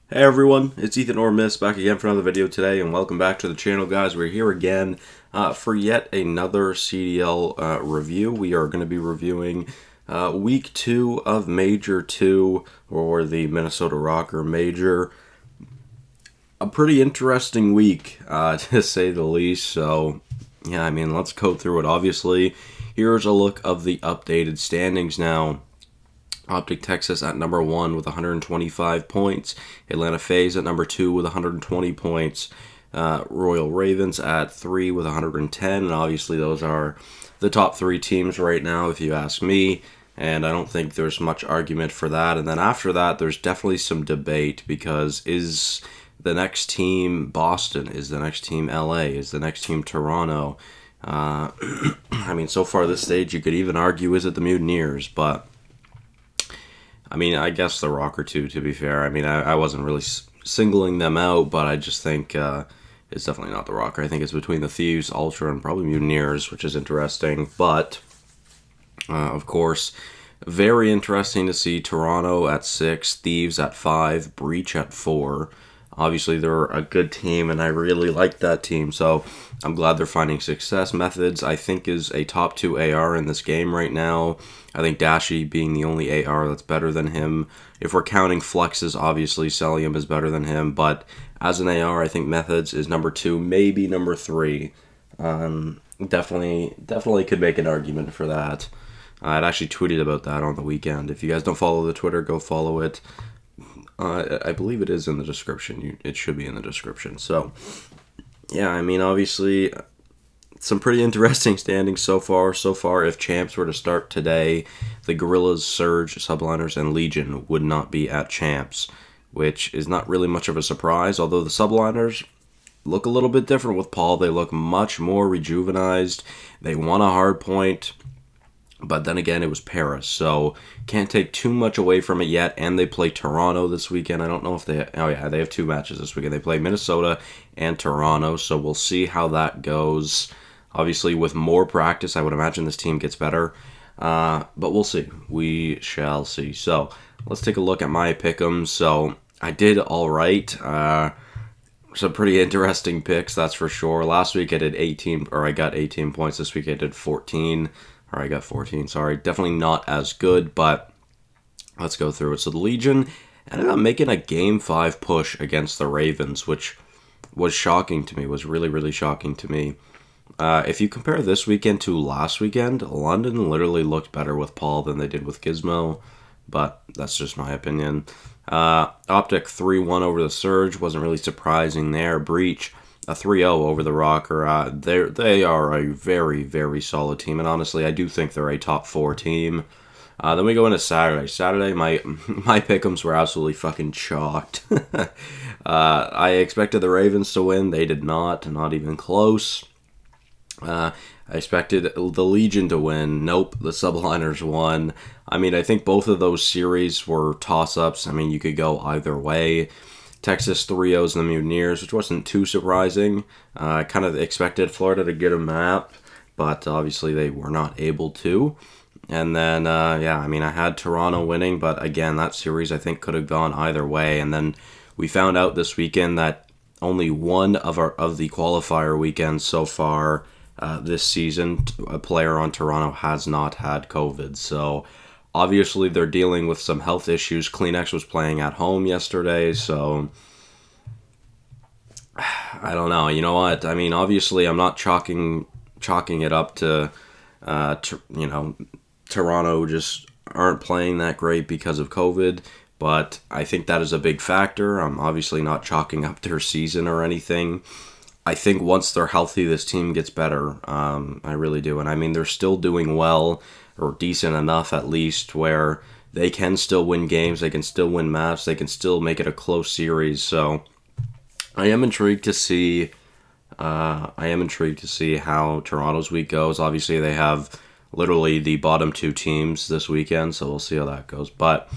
Hey everyone, it's Ethan or Miss back again for another video today, and welcome back to the channel, guys. We're here again for yet another CDL review. We are going to be reviewing week 2 of Major 2, or the Minnesota Rokkr Major. A pretty interesting week, to say the least. So, yeah, I mean, let's go through it. Obviously, here's a look of the updated standings now. Optic Texas at number 1 with 125 points. Atlanta FaZe at number 2 with 120 points. Royal Ravens at 3 with 110. And obviously those are the top 3 teams right now, if you ask me. And I don't think there's much argument for that. And then after that, there's definitely some debate, because is the next team Boston? Is the next team LA? Is the next team Toronto? I mean, so far this stage, you could even argue, is it the Mutineers? But I mean, I guess the Rokkr too, to be fair. I mean, I wasn't really singling them out, but I just think it's definitely not the Rokkr. I think it's between the Thieves, Ultra, and probably Mutineers, which is interesting. But, of course, very interesting to see Toronto at 6, Thieves at 5, Breach at 4. Obviously, they're a good team, and I really like that team, so I'm glad they're finding success. Methods, I think, is a top 2 AR in this game right now. I think Dashi being the only AR that's better than him. If we're counting flexes, obviously, Celium is better than him, but as an AR, I think Methods is number 2, maybe number 3. Definitely could make an argument for that. I'd actually tweeted about that on the weekend. If you guys don't follow the Twitter, go follow it. I believe it is in the description. It should be in the description. So, yeah, I mean, obviously, some pretty interesting standings so far. If Champs were to start today, the Gorillas, Surge, Subliners, and Legion would not be at Champs, which is not really much of a surprise, although the Subliners look a little bit different with Paul. They look much more rejuvenized. They won a hard point. But then again, it was Paris, so can't take too much away from it yet. And they play Toronto this weekend. I don't know if they... Oh, yeah, they have 2 matches this weekend. They play Minnesota and Toronto, so we'll see how that goes. Obviously, with more practice, I would imagine this team gets better. But we'll see. We shall see. So, let's take a look at my pick'ems. So, I did all right. Some pretty interesting picks, that's for sure. Last week, I got 18 points. This week, I did 14. Or I got 14, sorry. Definitely not as good, but let's go through it. So the Legion ended up making a Game 5 push against the Ravens, which was shocking to me, was really, really shocking to me. If you compare this weekend to last weekend, London literally looked better with Paul than they did with Gizmo, but that's just my opinion. Optic 3-1 over the Surge, wasn't really surprising there. Breach, a 3-0 over the Rokkr. They are a very, very solid team, and honestly, I do think they're a top 4 team. Then we go into Saturday. Saturday, my pick'ems were absolutely fucking chalked. I expected the Ravens to win. They did not even close. I expected the Legion to win. Nope, the Subliners won. I mean, I think both of those series were toss-ups. I mean, you could go either way. Texas 3-0s and the Mutineers, which wasn't too surprising. I kind of expected Florida to get a map, but obviously they were not able to. And then, yeah, I mean, I had Toronto winning, but again, that series I think could have gone either way. And then we found out this weekend that only one of the qualifier weekends so far this season, a player on Toronto has not had COVID. So obviously, they're dealing with some health issues. Kleenex was playing at home yesterday, so I don't know. You know what? I mean, obviously, I'm not chalking it up to Toronto just aren't playing that great because of COVID, but I think that is a big factor. I'm obviously not chalking up their season or anything. I think once they're healthy, this team gets better. I really do. And I mean, they're still doing well, or decent enough at least, where they can still win games, they can still win maps, they can still make it a close series. So I am intrigued to see how Toronto's week goes. Obviously, they have literally the bottom 2 teams this weekend, so we'll see how that goes. But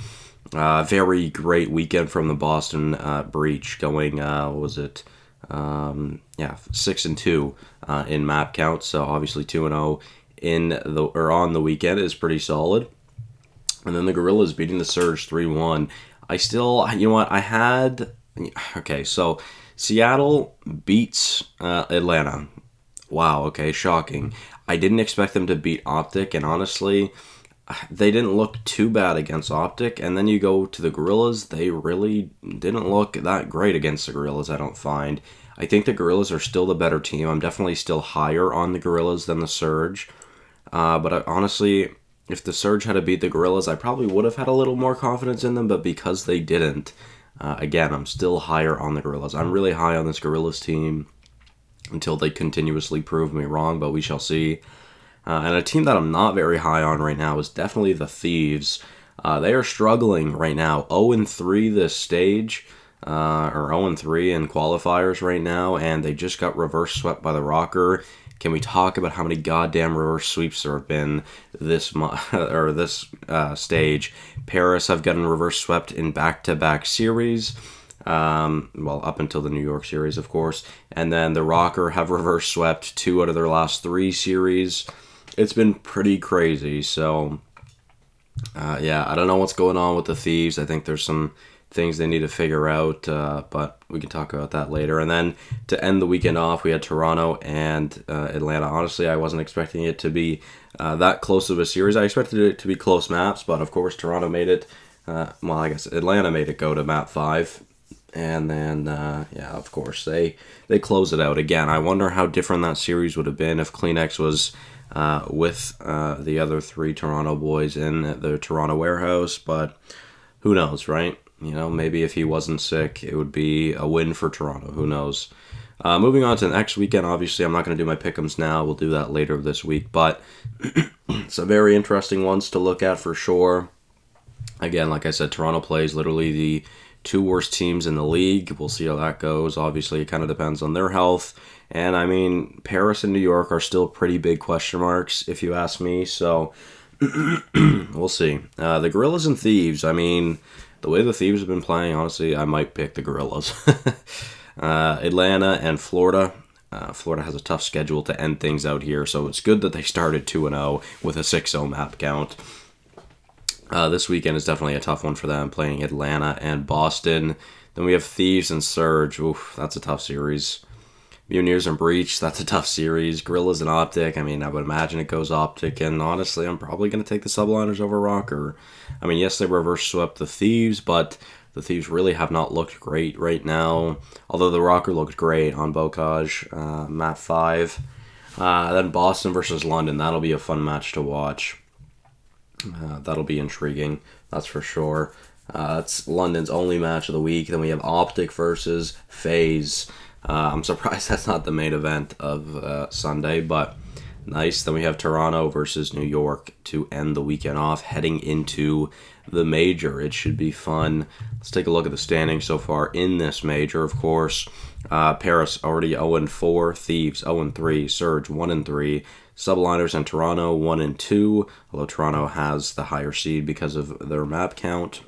very great weekend from the Boston Breach, going 6-2 in map count. So obviously 2-0 on the weekend is pretty solid. And then the Gorillas beating the Surge 3-1. I still, you know what, I had Okay, so Seattle beats Atlanta. Wow, okay, shocking. I didn't expect them to beat Optic, and honestly, they didn't look too bad against Optic. And then you go to the Gorillas, they really didn't look that great against the Gorillas, I don't find. I think the Gorillas are still the better team. I'm definitely still higher on the Gorillas than the Surge. Honestly, if the Surge had to beat the Gorillas, I probably would have had a little more confidence in them, but because they didn't, again, I'm still higher on the Gorillas. I'm really high on this Gorillas team until they continuously prove me wrong, but we shall see. And a team that I'm not very high on right now is definitely the Thieves. They are struggling right now. 0-3 this stage, or 0-3 in qualifiers right now, and they just got reverse swept by the Rokkr. Can we talk about how many goddamn reverse sweeps there have been this stage? Paris have gotten reverse swept in back-to-back series. Well, up until the New York series, of course. And then the Rokkr have reverse swept 2 out of their last 3 series. It's been pretty crazy. So, yeah, I don't know what's going on with the Thieves. I think there's some things they need to figure out, but we can talk about that later. And then to end the weekend off, we had Toronto and Atlanta. Honestly, I wasn't expecting it to be that close of a series. I expected it to be close maps, but of course Toronto made it. Well, I guess Atlanta made it go to map 5. And then, yeah, of course, they close it out. Again, I wonder how different that series would have been if Kleenex was with the other 3 Toronto boys in the Toronto warehouse, but who knows, right? You know, maybe if he wasn't sick, it would be a win for Toronto. Who knows? Moving on to the next weekend, obviously, I'm not going to do my pick'ems now. We'll do that later this week, but some very interesting ones to look at for sure. Again, like I said, Toronto plays literally the 2 worst teams in the league. We'll see how that goes. Obviously, it kind of depends on their health. And, I mean, Paris and New York are still pretty big question marks, if you ask me. So, we'll see. The Gorillas and Thieves, I mean, the way the Thieves have been playing, honestly, I might pick the Gorillas. Atlanta and Florida. Florida has a tough schedule to end things out here, so it's good that they started 2-0 with a 6-0 map count. This weekend is definitely a tough one for them, playing Atlanta and Boston. Then we have Thieves and Surge. Oof, that's a tough series. Mutineers and Breach, that's a tough series. Gorillas and Optic, I mean, I would imagine it goes Optic, and honestly, I'm probably going to take the Subliners over Rokkr. I mean, yes, they reverse swept the Thieves, but the Thieves really have not looked great right now, although the Rokkr looked great on Bocage, map 5. Then Boston versus London, that'll be a fun match to watch. That'll be intriguing, that's for sure. It's London's only match of the week. Then we have Optic versus FaZe. I'm surprised that's not the main event of Sunday, but nice. Then we have Toronto versus New York to end the weekend off, heading into the major. It should be fun. Let's take a look at the standings so far in this major, of course. Paris already 0-4, Thieves 0-3, Surge 1-3, Subliners and Toronto 1-2, although Toronto has the higher seed because of their map count.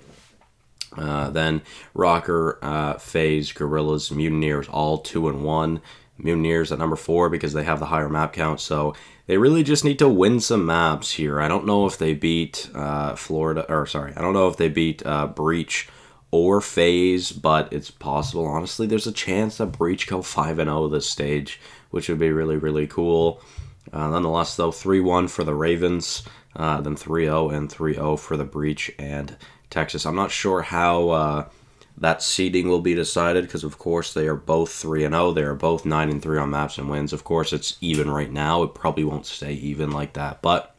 Then Rokkr, FaZe, Gorillas, Mutineers, all 2-1. Mutineers at number 4 because they have the higher map count, so they really just need to win some maps here. I don't know if they beat I don't know if they beat Breach or FaZe, but it's possible. Honestly, there's a chance that Breach go 5-0 this stage, which would be really, really cool. Nonetheless, though, 3-1 for the Ravens, then 3-0 and 3-0 for the Breach and Texas. I'm not sure how that seeding will be decided because, of course, they are both 3-0. They are both 9-3 on maps and wins. Of course, it's even right now. It probably won't stay even like that, but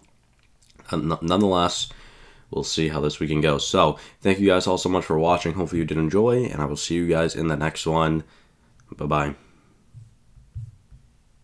nonetheless, we'll see how this weekend goes. So, thank you guys all so much for watching. Hopefully you did enjoy, and I will see you guys in the next one. Bye-bye.